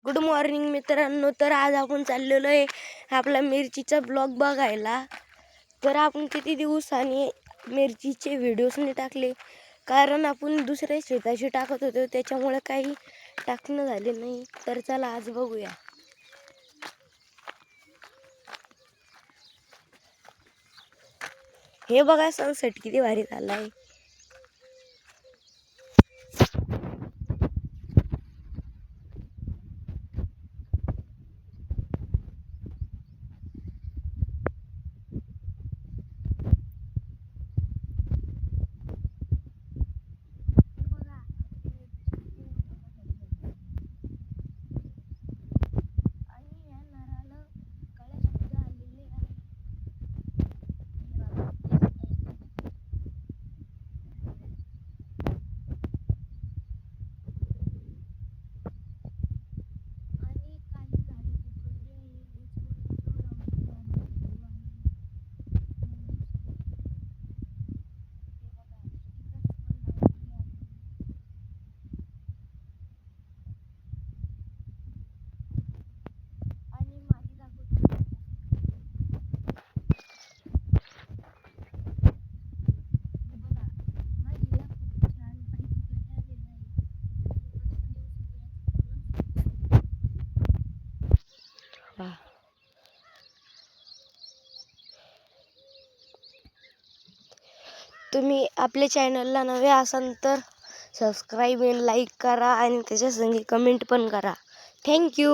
Good morning मित्रांनो. तर आज आपण चाललेलो आहे आपला मिरचीचा ब्लॉग बघायला. तर आपण किती दिवसांनी मिरचीचे व्हिडिओज नाही टाकले, कारण आपण दुसऱ्या शेताची टाकत होतो, त्याच्यामुळे काही टाकणं झाले नाही. तर चला आज बघूया. हे बघा सनसेट किती भारी झाला आहे. तुम्ही आपल्या चॅनलला नवे असाल तर सबस्क्राईब आणि लाईक करा, आणि त्याच्या संगी कमेंट पण करा. थँक्यू.